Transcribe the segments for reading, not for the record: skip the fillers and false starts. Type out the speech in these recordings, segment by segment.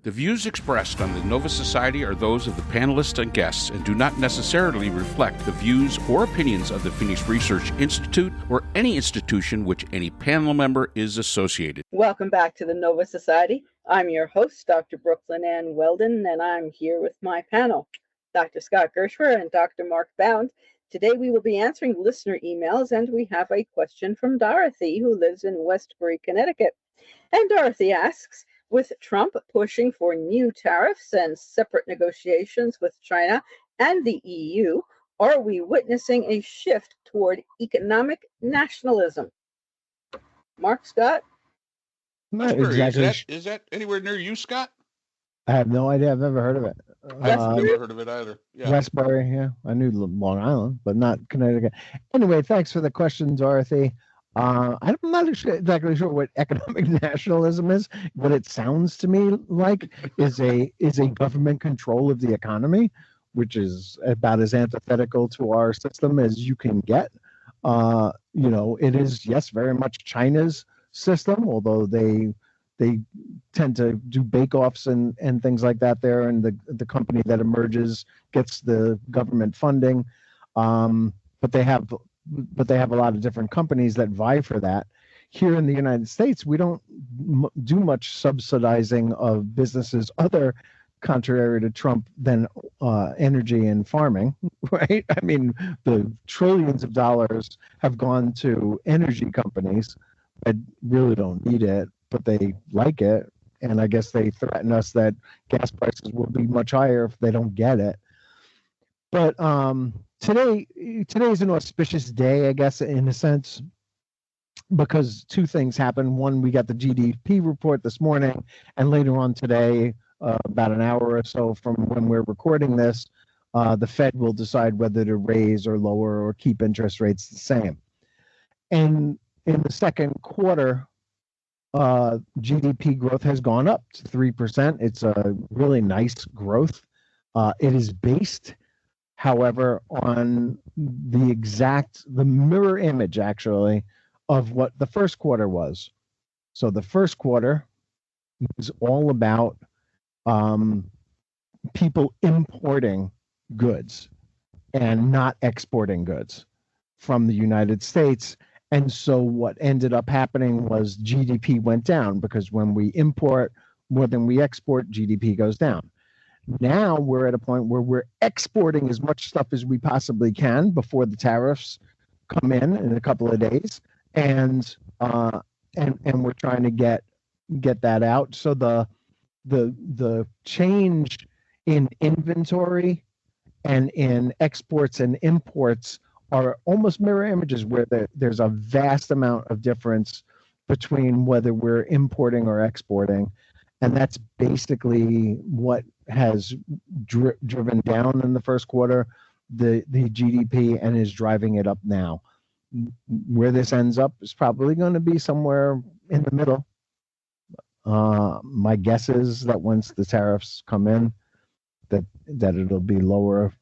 The views expressed on the Nova Society are those of the panelists and guests and do not necessarily reflect the views or opinions of the Phoenix Research Institute or any institution which any panel member is associated. Welcome back to the Nova Society. I'm your host, Dr. Brooklyn Ann Weldon, and I'm here with my panel, Dr. Scott Gershwer and Dr. Mark Bound. Today we will be answering listener emails, and we have a question from Dorothy, who lives in Westbury, Connecticut. And Dorothy asks, with Trump pushing for new tariffs and separate negotiations with China and the EU, are we witnessing a shift toward economic nationalism? Mark, Scott? Not exactly. Is that anywhere near you, Scott? I have no idea. I've never heard of it. I've never heard of it either. Yeah. Westbury, yeah. I knew Long Island, but not Connecticut. Anyway, thanks for the question, Dorothy. I'm not exactly sure what economic nationalism is. What it sounds to me like is a government control of the economy, which is about as antithetical to our system as you can get. It is, yes, very much China's system, although they tend to do bake-offs and things like that there, and the company that emerges gets the government funding. But they have a lot of different companies that vie for that. Here in the United States, we don't do much subsidizing of businesses other, contrary to Trump, than energy and farming, right? I mean, the trillions of dollars have gone to energy companies that really don't need it, but they like it. And I guess they threaten us that gas prices will be much higher if they don't get it. But today is an auspicious day, I guess, in a sense, because two things happened. One, we got the GDP report this morning, and later on today, about an hour or so from when we're recording this, the Fed will decide whether to raise or lower or keep interest rates the same. And in the second quarter, GDP growth has gone up to 3%. It's a really nice growth. It is based, however, on the mirror image, actually, of what the first quarter was. So the first quarter was all about people importing goods and not exporting goods from the United States. And so what ended up happening was GDP went down, because when we import more than we export, GDP goes down. Now we're at a point where we're exporting as much stuff as we possibly can before the tariffs come in a couple of days, and we're trying to get that out. So the change in inventory and in exports and imports are almost mirror images, where there's a vast amount of difference between whether we're importing or exporting. And that's basically what has driven down in the first quarter the GDP and is driving it up now. Where this ends up is probably going to be somewhere in the middle. My guess is that once the tariffs come in, that it'll be lower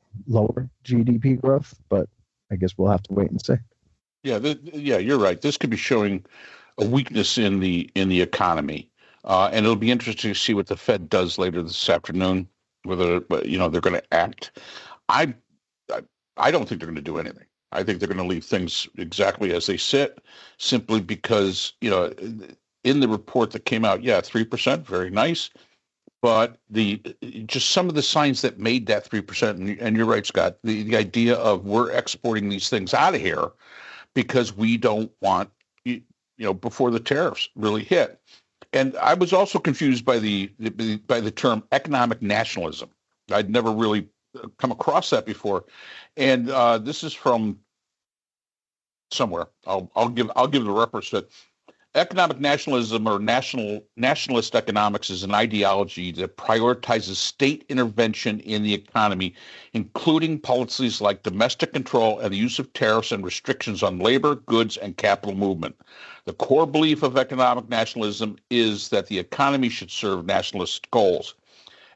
GDP growth, but I guess we'll have to wait and see. Yeah, you're right. This could be showing a weakness in the economy. And it'll be interesting to see what the Fed does later this afternoon, whether they're going to act. I don't think they're going to do anything. I think they're going to leave things exactly as they sit, simply because in the report that came out, 3%, very nice, but just some of the signs that made that 3%, and you're right, Scott, the idea of we're exporting these things out of here because we don't want before the tariffs really hit. And I was also confused by the term economic nationalism. I'd never really come across that before, and this is from somewhere. I'll give the reference to it. Economic nationalism, or nationalist economics, is an ideology that prioritizes state intervention in the economy, including policies like domestic control and the use of tariffs and restrictions on labor, goods, and capital movement. The core belief of economic nationalism is that the economy should serve nationalist goals.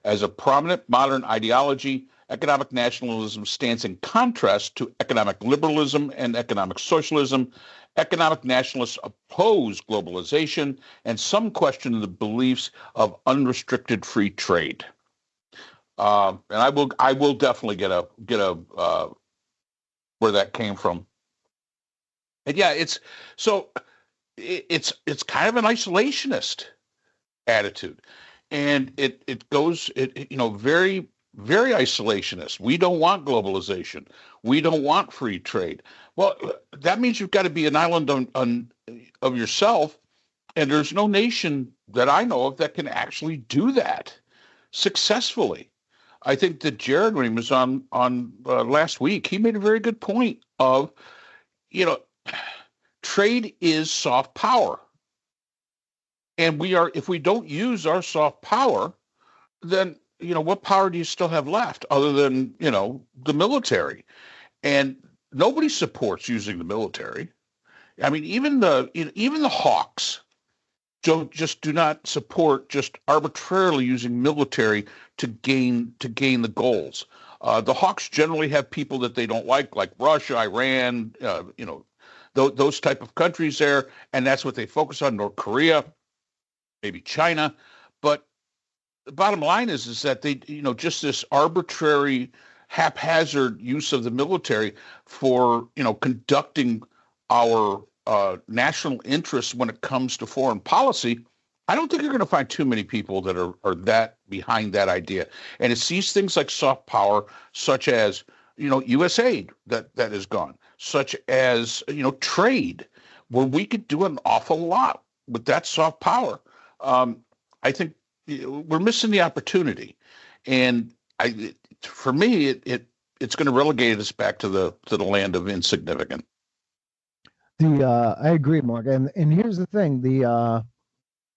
As a prominent modern ideology, Economic nationalism stands in contrast to economic liberalism and economic socialism. Economic nationalists oppose globalization, and some question the beliefs of unrestricted free trade. And I will definitely get a where that came from. And yeah, it's kind of an isolationist attitude, and it goes very very isolationist. We don't want globalization. We don't want free trade. Well, that means you've got to be an island of yourself, and there's no nation that I know of that can actually do that successfully. I think that Jared, when he was on last week, he made a very good point of, you know, trade is soft power. And if we don't use our soft power, then, what power do you still have left other than, the military? And nobody supports using the military. I mean, even the hawks do not support just arbitrarily using military to gain the goals. The hawks generally have people that they don't like Russia, Iran, those type of countries there, and that's what they focus on. North Korea, maybe China, but the bottom line is that they, just this arbitrary, haphazard use of the military for, conducting our national interests when it comes to foreign policy. I don't think you're going to find too many people that are that behind that idea. And it's these things like soft power, such as, U.S. aid that is gone, such as, trade, where we could do an awful lot with that soft power. I think we're missing the opportunity, and for me, it's going to relegate us back to the land of insignificant. I agree, Mark. And here's the thing: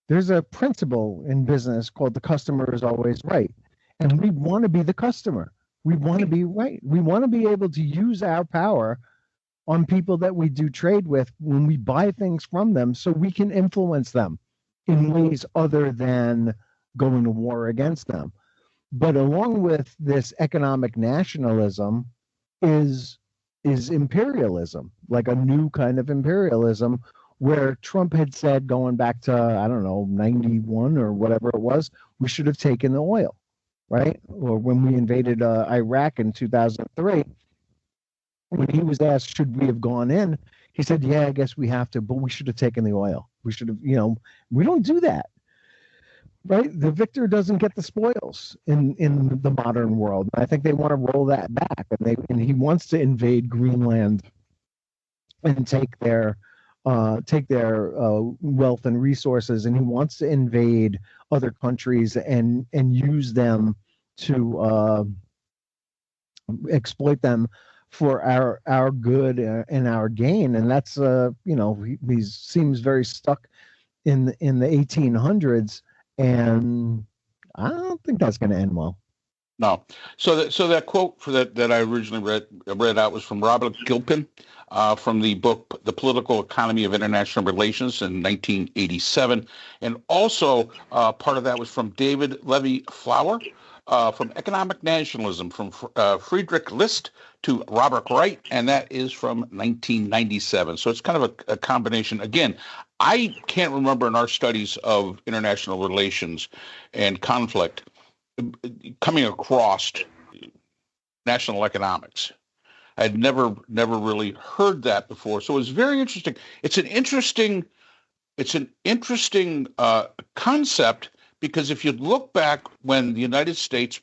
there's a principle in business called the customer is always right, and we want to be the customer. We want to be right. We want to be able to use our power on people that we do trade with when we buy things from them, so we can influence them in ways other than going to war against them. But along with this economic nationalism is imperialism, like a new kind of imperialism, where Trump had said, going back to, I don't know, 91 or whatever it was, we should have taken the oil, right? Or when we invaded Iraq in 2003, when he was asked, should we have gone in? He said, yeah, I guess we have to, but we should have taken the oil. We should have, we don't do that. Right, the victor doesn't get the spoils in the modern world. I think they want to roll that back, and he wants to invade Greenland and take their wealth and resources, and he wants to invade other countries and use them to exploit them for our good and our gain. And that's he seems very stuck in the 1800s. And I don't think that's going to end well. No. So that quote that I originally read out was from Robert Gilpin, from the book The Political Economy of International Relations in 1987, and also part of that was from David Levy Flower, from Economic Nationalism, from Friedrich List to Robert Wright, and that is from 1997. So it's kind of a combination. Again, I can't remember in our studies of international relations and conflict coming across national economics. I'd never really heard that before. So it's very interesting. It's an interesting concept, because if you look back when the United States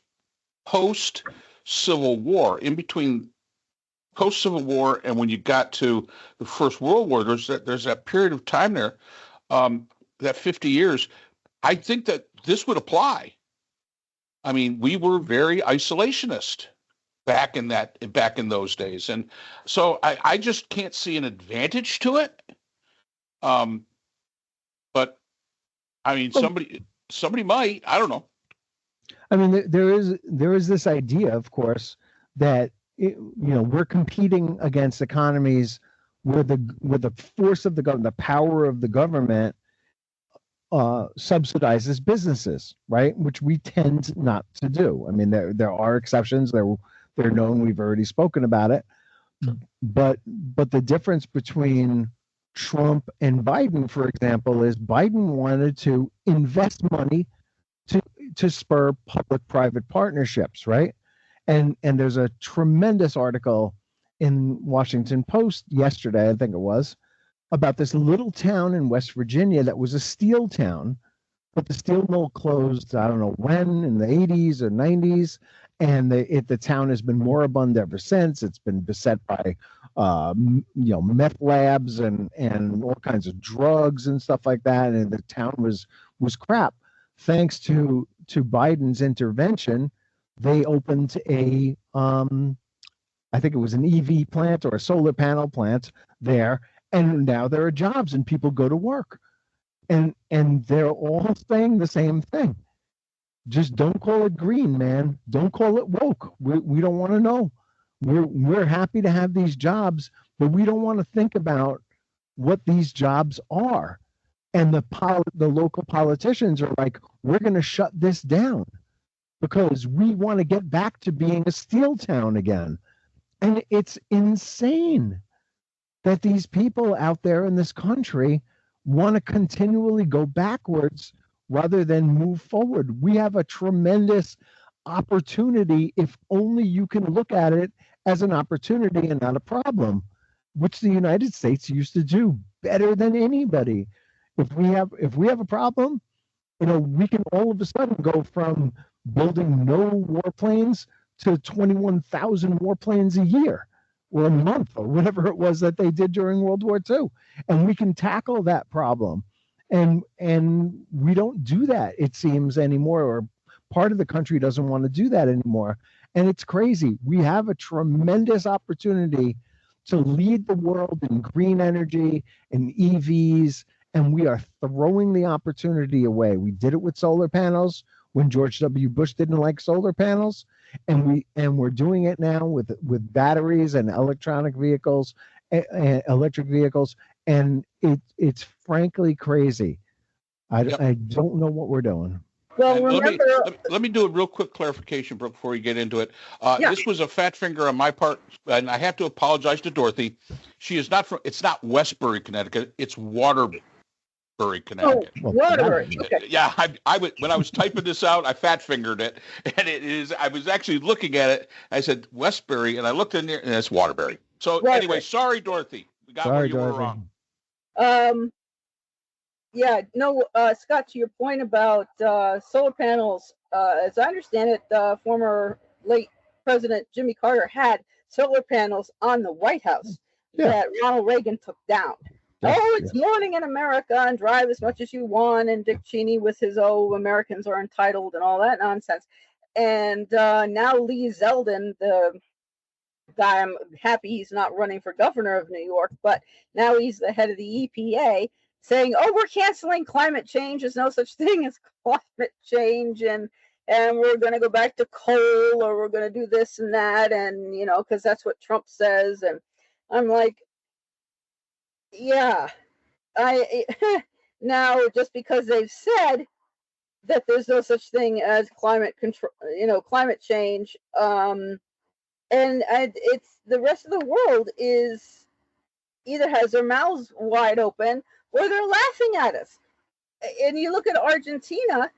post-Civil War, in between post-Civil War and when you got to the First World War, there's that period of time there, that 50 years. I think that this would apply. I mean, we were very isolationist back in those days, and so I just can't see an advantage to it. But I mean, somebody might. I don't know. I mean, there is this idea, of course, that we're competing against economies where the force of the government, the power of the government, subsidizes businesses, right? Which we tend not to do. I mean, there are exceptions. They're known. We've already spoken about it. But the difference between Trump and Biden, for example, is Biden wanted to invest money to spur public-private partnerships, right? And there's a tremendous article in Washington Post yesterday, I think it was, about this little town in West Virginia that was a steel town, but the steel mill closed, I don't know when, in the 80s or 90s, and the town has been moribund ever since. It's been beset by meth labs and all kinds of drugs and stuff like that, and the town was crap. Thanks to Biden's intervention, they opened I think it was an EV plant or a solar panel plant there, and now there are jobs and people go to work, and they're all saying the same thing. Just don't call it green, man. Don't call it woke. We don't want to know. We're happy to have these jobs, but we don't want to think about what these jobs are. And the local politicians are like, we're going to shut this down because we want to get back to being a steel town again. And it's insane that these people out there in this country want to continually go backwards rather than move forward. We have a tremendous opportunity if only you can look at it as an opportunity and not a problem, which the United States used to do better than anybody. If we have a problem, we can all of a sudden go from building no warplanes to 21,000 warplanes a year or a month or whatever it was that they did during World War II. And we can tackle that problem. And we don't do that, it seems, anymore, or part of the country doesn't want to do that anymore. And it's crazy. We have a tremendous opportunity to lead the world in green energy and EVs, and we are throwing the opportunity away. We did it with solar panels when George W. Bush didn't like solar panels, and we're doing it now with batteries and electric vehicles, and it's frankly crazy. I don't know what we're doing. Well, remember, let me do a real quick clarification before you get into it. Yeah. This was a fat finger on my part, and I have to apologize to Dorothy. She is not from. It's not Westbury, Connecticut. It's Waterbury, Connecticut. Oh, Waterbury. Okay. Yeah, I when I was typing this out, I fat fingered it, and it is. I was actually looking at it. I said Westbury, and I looked in there, and it's Waterbury. So Waterbury. Anyway, sorry, Dorothy. We got where you were wrong. Yeah, no, Scott, to your point about solar panels, as I understand it, former late President Jimmy Carter had solar panels on the White House that Ronald Reagan took down. It's morning in America and drive as much as you want, and Dick Cheney with his Americans are entitled and all that nonsense. And now Lee Zeldin, the guy, I'm happy he's not running for governor of New York, but now he's the head of the EPA, saying, we're canceling climate change. There's no such thing as climate change, and we're going to go back to coal, or we're going to do this and that, and, because that's what Trump says. And I'm like, yeah, now just because they've said that there's no such thing as climate control, climate change, and it's the rest of the world is either has their mouths wide open or they're laughing at us. And you look at Argentina,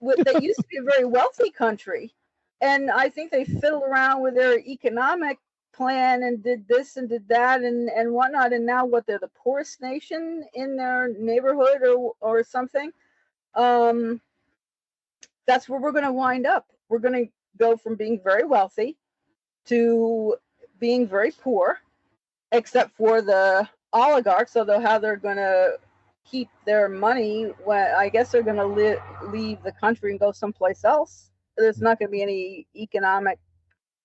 that used to be a very wealthy country, and I think they fiddled around with their economic plan and did this and did that and whatnot, and now they're the poorest nation in their neighborhood or something. That's where we're going to wind up. We're going to go from being very wealthy to being very poor, except for the oligarchs, although how they're going to keep their money, I guess they're going to leave the country and go someplace else. There's not going to be any economic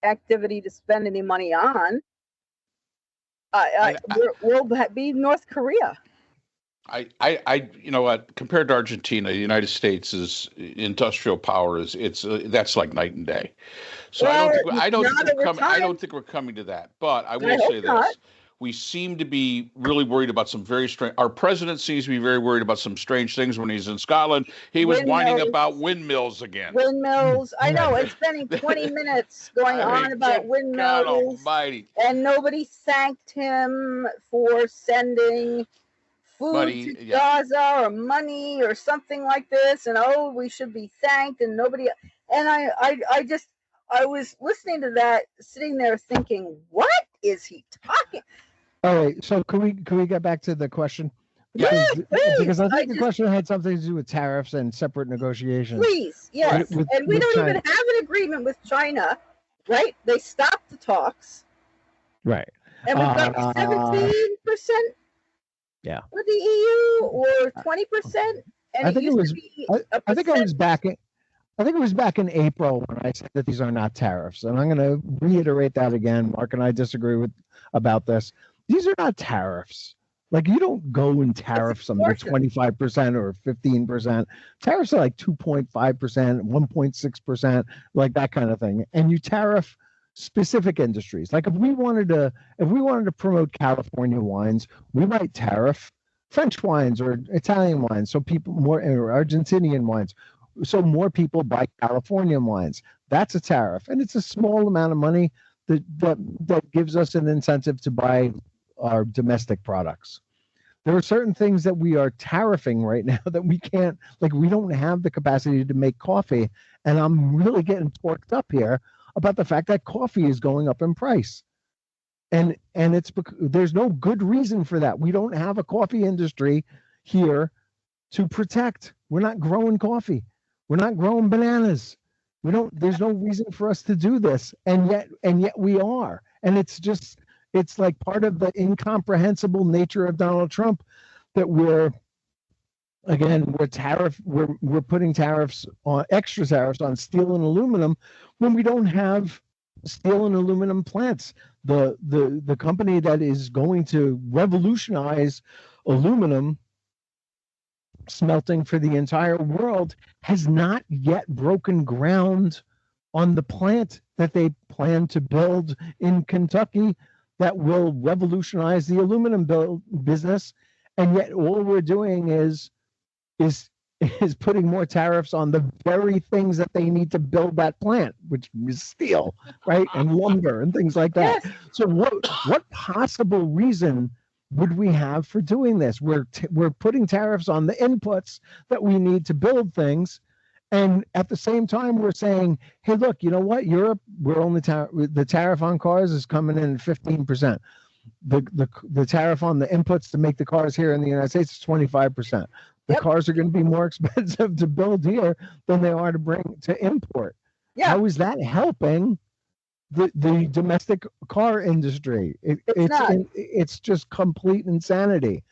activity to spend any money on. We'll be North Korea. Compared to Argentina, the United States is industrial power that's like night and day. So I don't think we're coming to that. But I will say this: We seem to be really worried about some very strange. Our president seems to be very worried about some strange things when he's in Scotland. He was whining about windmills again. Windmills. I know it's spending 20 minutes going on about windmills. God almighty. And nobody thanked him for sending food to Gaza or money or something like this. And we should be thanked. And nobody. And I was listening to that, sitting there thinking, what is he talking? All right, so can we get back to the question? Because I think the question had something to do with tariffs and separate negotiations. Please, yes. And we don't even have an agreement with China, right? They stopped the talks. Right. And we've got 17%. Yeah. With the EU or 20%. And I think it was. I think it was back in. I think it was back in April when I said that these are not tariffs, and I'm going to reiterate that again. Mark and I disagree about this. These are not tariffs. Like, you don't go and tariff something at 25% or 15%. Tariffs are like 2.5%, 1.6%, like that kind of thing. And you tariff specific industries. Like if we wanted to promote California wines, we might tariff French wines or Italian wines, so people more, or Argentinian wines, so more people buy California wines. That's a tariff, and it's a small amount of money that gives us an incentive to buy our domestic products. There are certain things that we are tariffing right now that we can't, like we don't have the capacity to make coffee. And I'm really getting torqued up here about the fact that coffee is going up in price. And it's because there's no good reason for that. We don't have a coffee industry here to protect. We're not growing coffee. We're not growing bananas. There's no reason for us to do this. And yet we are. And it's like part of the incomprehensible nature of Donald Trump that we're putting tariffs on, extra tariffs on steel and aluminum when we don't have steel and aluminum plants. The company that is going to revolutionize aluminum smelting for the entire world has not yet broken ground on the plant that they plan to build in Kentucky that will revolutionize the aluminum business, and yet all we're doing is putting more tariffs on the very things that they need to build that plant, which is steel, right, and lumber and things like that. Yes. So what possible reason would we have for doing this? We're putting tariffs on the inputs that we need to build things. And at the same time, we're saying, hey, look, you know what? Europe, we're only the tariff on cars is coming in at 15%. The tariff on the inputs to make the cars here in the United States is 25%. The cars are going to be more expensive to build here than they are to import. Yeah. How is that helping the domestic car industry? It's just complete insanity.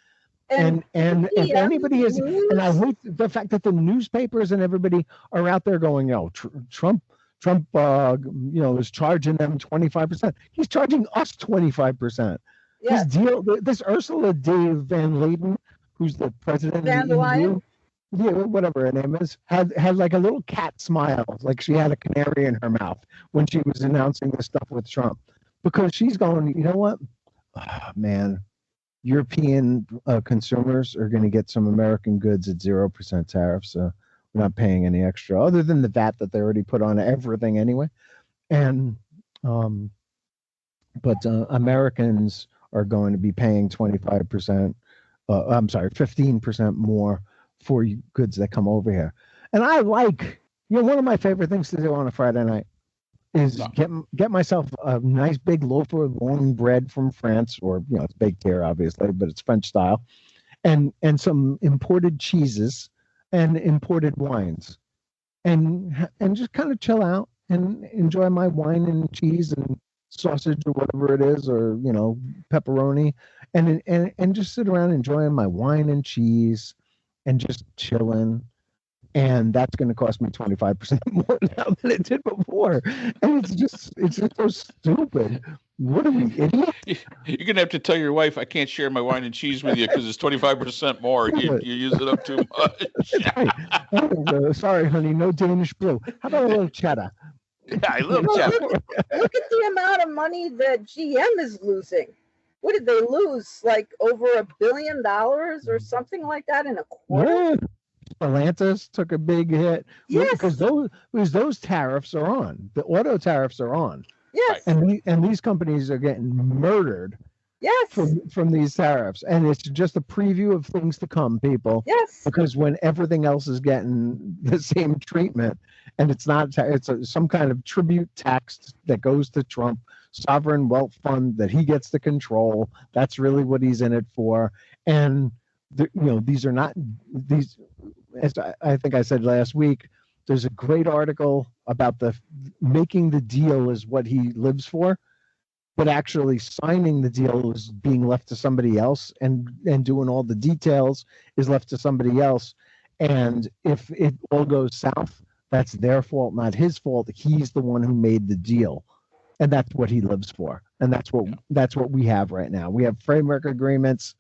And if anybody is, and I hate the fact that the newspapers and everybody are out there going, Trump, is charging them 25%. He's charging us 25%. Yeah. His deal, this Ursula de van Leyen, who's the president of the EU, whatever her name is, had like a little cat smile, like she had a canary in her mouth when she was announcing this stuff with Trump, because she's going, you know what, man. European consumers are going to get some American goods at 0% tariffs. So we're not paying any extra other than the VAT that they already put on everything anyway. And, but Americans are going to be paying 15% more for goods that come over here. And I like, one of my favorite things to do on a Friday night is get myself a nice big loaf of long bread from France, or it's baked here obviously, but it's French style, and some imported cheeses and imported wines, and just kind of chill out and enjoy my wine and cheese and sausage or whatever it is, or pepperoni, and just sit around enjoying my wine and cheese and just chilling. And that's going to cost me 25% more now than it did before. And it's just so stupid. What are we, idiots? You're going to have to tell your wife, I can't share my wine and cheese with you because it's 25% more. You use it up too much. Right. Sorry, honey, no Danish blue. How about a little cheddar? Yeah, I love cheddar. Look at the amount of money that GM is losing. what did they lose? Like over $1 billion or something like that in a quarter? Yeah. Stellantis took a big hit. Yes. Because those tariffs are on. The auto tariffs are on. Yes. And these companies are getting murdered. Yes. From these tariffs, and it's just a preview of things to come, people. Yes. Because when everything else is getting the same treatment, and it's not, some kind of tribute tax that goes to Trump, sovereign wealth fund that he gets to control. That's really what he's in it for. And these are not these. As I think I said last week, there's a great article about making the deal is what he lives for. But actually signing the deal is being left to somebody else, and doing all the details is left to somebody else. And if it all goes south, that's their fault, not his fault. He's the one who made the deal, and that's what he lives for. And that's what we have right now. We have framework agreements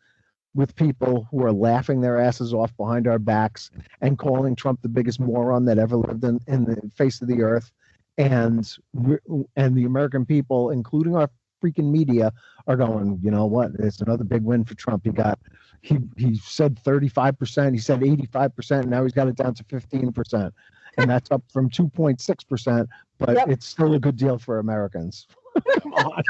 with people who are laughing their asses off behind our backs and calling Trump the biggest moron that ever lived in the face of the earth. And the American people, including our freaking media, are going, you know what? It's another big win for Trump. He said 35%, he said 85%, and now he's got it down to 15%. And that's up from 2.6%, but Yep. It's still a good deal for Americans. Come on.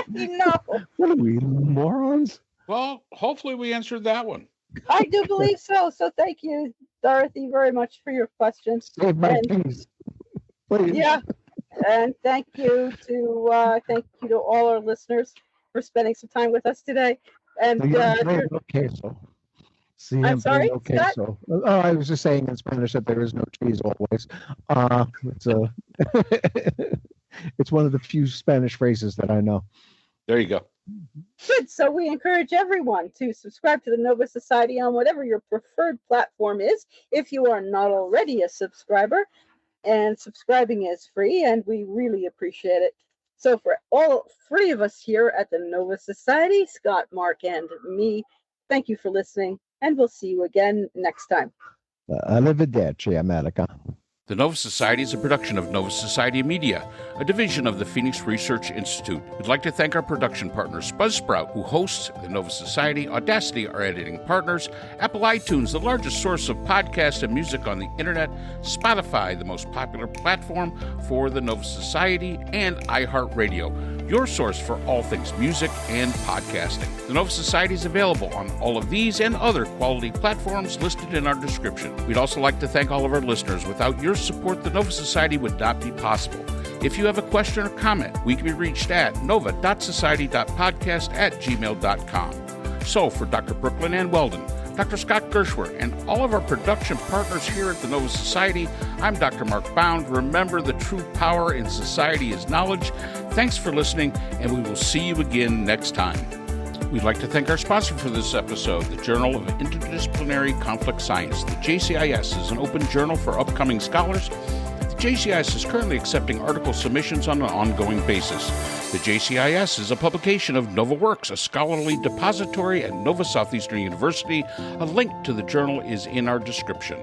No, What are we, morons? Well, hopefully we answered that one. I do believe so. So thank you, Dorothy, very much for your questions. Save my And- peas. Please. Yeah, and thank you to all our listeners for spending some time with us today. And I'm sorry, Scott? Oh, I was just saying in Spanish that there is no cheese always. It's one of the few Spanish phrases that I know. There you go. Good. So we encourage everyone to subscribe to the Nova Society on whatever your preferred platform is, if you are not already a subscriber. And subscribing is free, and we really appreciate it. So for all three of us here at the Nova Society, Scott, Mark, and me, thank you for listening, and we'll see you again next time. Arrivederci, America. The Nova Society is a production of Nova Society Media, a division of the Phoenix Research Institute. We'd like to thank our production partners, Buzzsprout, who hosts the Nova Society, Audacity, our editing partners, Apple iTunes, the largest source of podcasts and music on the internet, Spotify, the most popular platform for the Nova Society, and iHeartRadio, your source for all things music and podcasting. The Nova Society is available on all of these and other quality platforms listed in our description. We'd also like to thank all of our listeners. Without your support, the Nova Society would not be possible. If you have a question or comment, we can be reached at nova.society.podcast@gmail.com. So for Dr. Brooklyn Ann Weldon, Dr. Scott Gershwer, and all of our production partners here at the Nova Society, I'm Dr. Mark Bound. Remember, the true power in society is knowledge. Thanks for listening, and we will see you again next time. We'd like to thank our sponsor for this episode, the Journal of Interdisciplinary Conflict Science. The JCIS is an open journal for upcoming scholars. The JCIS is currently accepting article submissions on an ongoing basis. The JCIS is a publication of NovaWorks, a scholarly depository at Nova Southeastern University. A link to the journal is in our description.